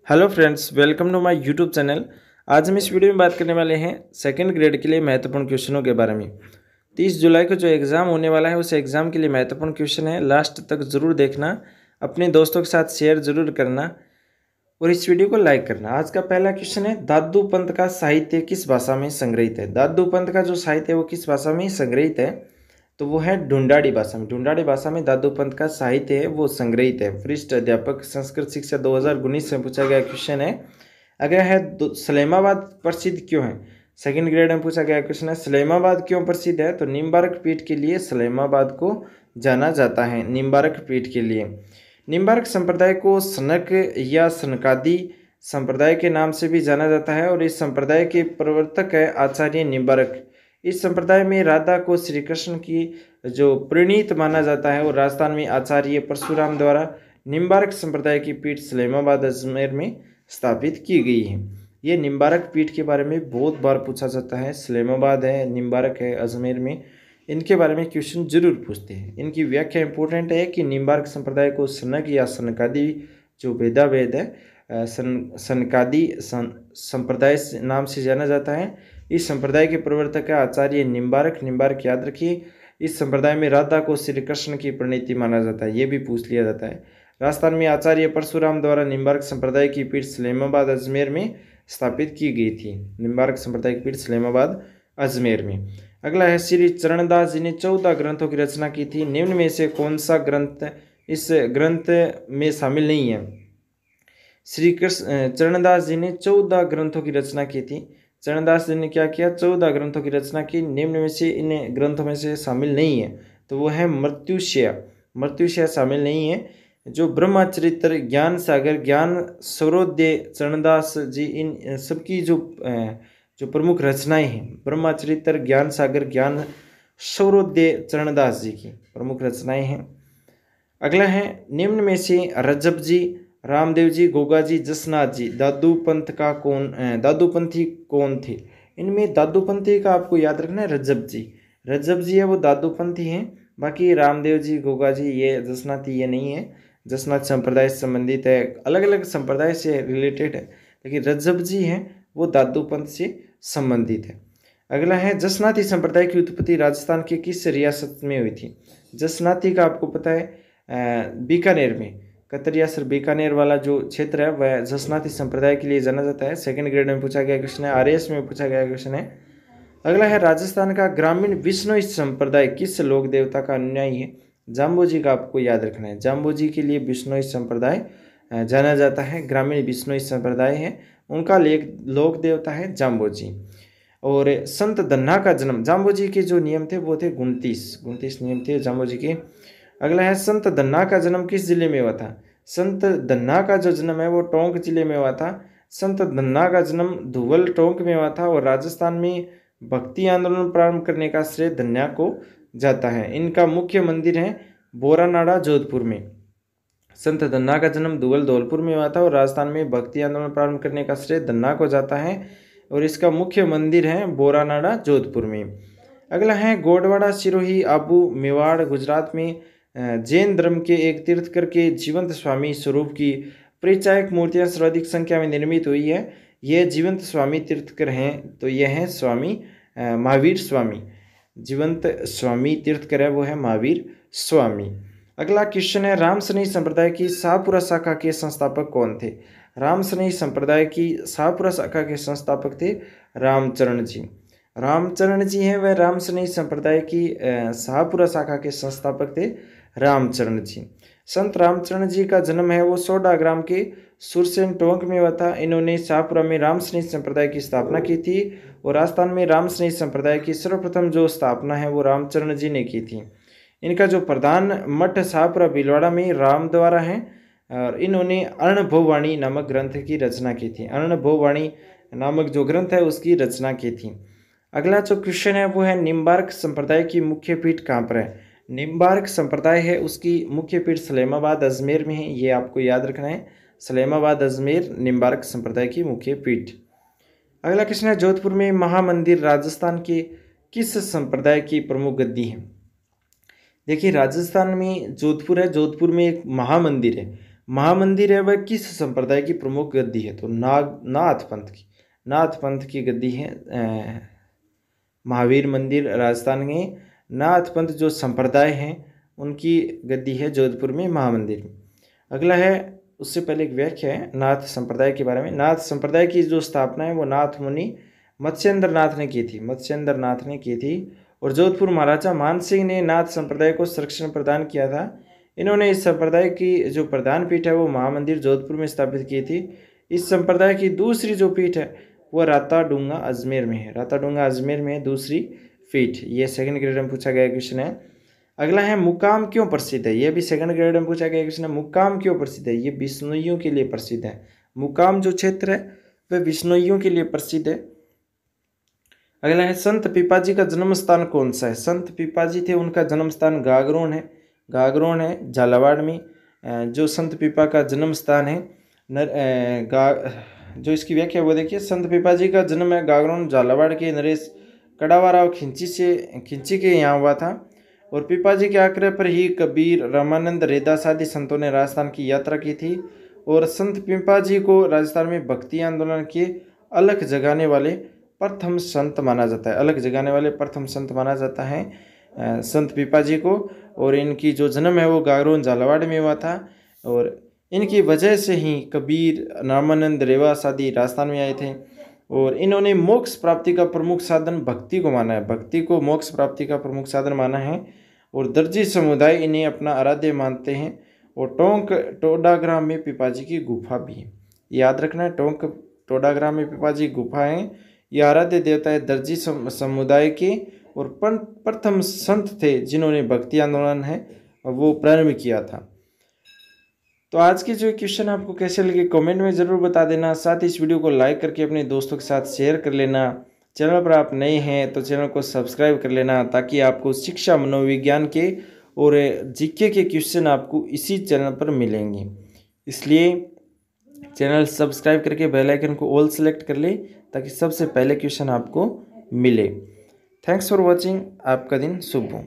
Hello friends, welcome to my YouTube channel. आज हम इस वीडियो में बात करने वाले हैं सेकंड ग्रेड के लिए महत्वपूर्ण क्वेश्चनों के बारे में। 30 जुलाई को जो एग्ज़ाम होने वाला है उस एग्ज़ाम के लिए महत्वपूर्ण क्वेश्चन है। लास्ट तक ज़रूर देखना, अपने दोस्तों के साथ शेयर ज़रूर करना और इस वीडियो को लाइक करना। आज का पहला क्वेश्चन है, दादू पंत का साहित्य किस भाषा में संग्रहित है। दादू पंत का जो साहित्य है वो किस भाषा में संग्रहित है, तो वो है ढूंढाड़ी भाषा में। ढूंढाड़ी भाषा में दादू पंत का साहित्य है वो संग्रहित है। वरिष्ठ अध्यापक संस्कृत शिक्षा 2019 से पूछा गया क्वेश्चन है। अगला है, सलेमाबाद प्रसिद्ध क्यों है। सेकंड ग्रेड में पूछा गया क्वेश्चन है, सलेमाबाद क्यों प्रसिद्ध है, तो निम्बारक पीठ के लिए सलेमाबाद को जाना जाता है। निम्बारक पीठ के लिए। निम्बारक संप्रदाय को सनक या सनकादि संप्रदाय के नाम से भी जाना जाता है और इस संप्रदाय के प्रवर्तक है आचार्य निम्बारक। इस संप्रदाय में राधा को श्री कृष्ण की जो प्रणीत माना जाता है और राजस्थान में आचार्य परशुराम द्वारा निम्बारक संप्रदाय की पीठ सलेमाबाद अजमेर में स्थापित की गई है। ये निम्बारक पीठ के बारे में बहुत बार पूछा जाता है। सलेमाबाद है, निम्बारक है अजमेर में, इनके बारे में क्वेश्चन जरूर पूछते हैं। इनकी व्याख्या इंपॉर्टेंट है कि निम्बारक संप्रदाय को सनक या सनकादि जो वेदा वेद है सनकादि संप्रदाय नाम से जाना जाता है। इस संप्रदाय के प्रवर्तक है आचार्य निम्बारक। निम्बारक याद रखिए, इस संप्रदाय में राधा को श्री कृष्ण की प्रणीति माना जाता है, ये भी पूछ लिया जाता है। राजस्थान में आचार्य परशुराम द्वारा निम्बारक संप्रदाय की पीठ सलेमाबाद अजमेर में स्थापित की गई थी। निम्बारक संप्रदाय की पीठ सलेमाबाद अजमेर में। अगला है, श्री चरणदास जी ने 14 ग्रंथों की रचना की थी। निम्न में से कौन सा ग्रंथ इस ग्रंथ में शामिल नहीं है। श्री कृष्ण चरणदास जी ने 14 ग्रंथों की रचना की थी। चरणदास जी ने क्या किया, 14 ग्रंथों की रचना की। निम्न में से इन ग्रंथों में से शामिल नहीं है, तो वो है मृत्युशय। मृत्युशय शामिल नहीं है। जो ब्रह्मचरित्र, ज्ञान सागर, ज्ञान सरोदय, चरणदास जी, इन सबकी जो प्रमुख रचनाएं हैं, ब्रह्मचरित्र, ज्ञान सागर, ज्ञान सरोदय, चरणदास जी की प्रमुख रचनाएं हैं। अगला है, निम्न में से रजब जी, रामदेव जी, गोगा जी, जसनाथ जी दादूपंथी कौन थे। इनमें दादूपंथी का आपको याद रखना है रजब जी। रजब जी है वो दादूपंथी हैं। बाकी रामदेव जी, गोगा जी, ये जसनाथी ये नहीं है। जसनाथ संप्रदाय से संबंधित है, अलग अलग संप्रदाय से रिलेटेड है, लेकिन रजब जी हैं वो दादूपंथ से संबंधित है। अगला है, जसनाथी संप्रदाय की उत्पत्ति राजस्थान के किस रियासत में हुई थी। जसनाथी का आपको पता है बीकानेर में, कतरिया सर बीकानेर वाला जो क्षेत्र है वह जसनाथी संप्रदाय के लिए जाना जाता है। सेकंड ग्रेड में पूछा गया क्वेश्चन है, आरएएस में पूछा गया क्वेश्चन है। अगला है, राजस्थान का ग्रामीण बिश्नोई संप्रदाय किस लोक देवता का अनुयायी है। जाम्बोजी का आपको याद रखना है। जाम्बोजी के लिए बिश्नोई संप्रदाय जाना जाता है। ग्रामीण बिश्नोई संप्रदाय है, उनका लोक देवता है जाम्बोजी। और संत धन्ना का जन्म, जाम्बोजी के जो नियम थे वो थे 29 नियम थे जाम्बोजी के। अगला है, संत धन्ना का जन्म किस जिले में हुआ था। संत धन्ना का जो जन्म है वो टोंक जिले में हुआ था। संत धन्ना का जन्म धुवल टोंक में हुआ था और राजस्थान में भक्ति आंदोलन प्रारंभ करने का श्रेय धन्या को जाता है। इनका मुख्य मंदिर है बोरानाड़ा, जोधपुर में। संत धन्ना का जन्म धुवल धौलपुर में हुआ था और राजस्थान में भक्ति आंदोलन प्रारंभ करने का श्रेय धन्ना को जाता है और इसका मुख्य मंदिर है बोरानाड़ा, जोधपुर में। अगला है, गोडवाड़ा सिरोही आबू मेवाड़ गुजरात में जैन धर्म के एक तीर्थकर के जीवंत स्वामी स्वरूप की परिचायक मूर्तियां सर्वाधिक संख्या में निर्मित हुई है। ये जीवंत स्वामी तीर्थकर हैं, तो यह है स्वामी महावीर स्वामी। जीवंत स्वामी तीर्थकर है वो है महावीर स्वामी। अगला क्वेश्चन है, रामसनेही संप्रदाय की शाहपुरा शाखा के संस्थापक कौन थे। रामसनेही संप्रदाय की शाहपुरा शाखा के संस्थापक थे रामचरण जी। रामचरण जी हैं वह रामसनेही संप्रदाय की शाहपुरा शाखा के संस्थापक थे रामचरण जी। संत रामचरण जी का जन्म है वो सोडा ग्राम के सुरसेन टोंक में हुआ था। इन्होंने शाहपुरा में रामसनेही संप्रदाय की स्थापना की थी और राजस्थान में रामसनेही संप्रदाय की सर्वप्रथम जो स्थापना है वो रामचरण जी ने की थी। इनका जो प्रधान मठ शाहपुरा भीलवाड़ा में राम द्वारा है और इन्होंने अर्णभोवाणी नामक ग्रंथ की रचना की थी। अर्णभोवाणी नामक जो ग्रंथ है उसकी रचना की थी। अगला जो क्वेश्चन है वो है, निम्बार्क संप्रदाय की मुख्य पीठ कहाँ पर है। निम्बार्क संप्रदाय है उसकी मुख्य पीठ सलेमाबाद अजमेर में है, ये आपको याद रखना है। सलेमाबाद अजमेर निम्बार्क संप्रदाय की मुख्य पीठ। अगला क्वेश्चन है, जोधपुर में महामंदिर राजस्थान के किस संप्रदाय की प्रमुख गद्दी है। देखिए, राजस्थान में जोधपुर है, जोधपुर में एक महामंदिर है। महामंदिर है वह किस संप्रदाय की प्रमुख गद्दी है? तो नाथ पंथ की गद्दी है महावीर मंदिर राजस्थान में। नाथ पंथ जो संप्रदाय हैं उनकी गद्दी है जोधपुर में महामंदिर में। अगला है, उससे पहले एक व्याख्या है नाथ संप्रदाय के बारे में। नाथ संप्रदाय की जो स्थापना है वो नाथ मुनि मत्स्येंद्र नाथ ने की थी, मत्स्येंद्र नाथ ने की थी। और जोधपुर महाराजा मान सिंह ने नाथ संप्रदाय को संरक्षण प्रदान किया था। इन्होंने इस संप्रदाय की जो प्रधान पीठ है वो महामंदिर जोधपुर में स्थापित की थी। इस संप्रदाय की दूसरी जो पीठ है वो राताडूंगा अजमेर में है, राताडूंगा अजमेर में है दूसरी पीठ। ये सेकंड ग्रेड में पूछा गया क्वेश्चन है। अगला है, मुकाम क्यों प्रसिद्ध है? ये भी सेकंड ग्रेड में पूछा गया क्वेश्चन है। मुकाम क्यों प्रसिद्ध है? ये बिश्नोइयों के लिए प्रसिद्ध है। मुकाम जो क्षेत्र है वह बिश्नोइयों के लिए प्रसिद्ध है। अगला है, संत पीपाजी का जन्म स्थान कौन सा है? संत पीपाजी थे उनका जन्म स्थान गागरोन है, गागरोन है झालावाड़ में। जो संत पीपा का जन्म स्थान है जो इसकी व्याख्या वो देखिए, संत पीपाजी का जन्म है गागरोन झालावाड़ के नरेश कड़ावाराव खिंची के यहाँ हुआ था। और पीपाजी के आग्रह पर ही कबीर रामानंद रेदास आदि संतों ने राजस्थान की यात्रा की थी। और संत पीपाजी को राजस्थान में भक्ति आंदोलन के अलख जगाने वाले प्रथम संत माना जाता है, अलग जगाने वाले प्रथम संत माना जाता है संत पीपाजी को। और इनकी जो जन्म है वो गागरोन झालावाड़ में हुआ था। और इनकी वजह से ही कबीर रामानंद रेवास आदि राजस्थान में आए थे। और इन्होंने मोक्ष प्राप्ति का प्रमुख साधन भक्ति को माना है, भक्ति को मोक्ष प्राप्ति का प्रमुख साधन माना है। और दर्जी समुदाय इन्हें अपना आराध्य मानते हैं। और टोंक टोडाग्राम में पीपाजी की गुफा भी है, याद रखना है, टोंक टोडाग्राम में पीपाजी गुफा है। ये आराध्य देवता है दर्जी समुदाय के और प्रथम संत थे जिन्होंने भक्ति आंदोलन है वो प्रारंभ किया था। तो आज के जो क्वेश्चन आपको कैसे लगे कमेंट में ज़रूर बता देना। साथ ही इस वीडियो को लाइक करके अपने दोस्तों के साथ शेयर कर लेना। चैनल पर आप नए हैं तो चैनल को सब्सक्राइब कर लेना ताकि आपको शिक्षा मनोविज्ञान के और जीके के क्वेश्चन आपको इसी चैनल पर मिलेंगे। इसलिए चैनल सब्सक्राइब करके बेल आइकन को ऑल सेलेक्ट कर ले ताकि सबसे पहले क्वेश्चन आपको मिले। Thanks for watching. आपका दिन शुभ हो।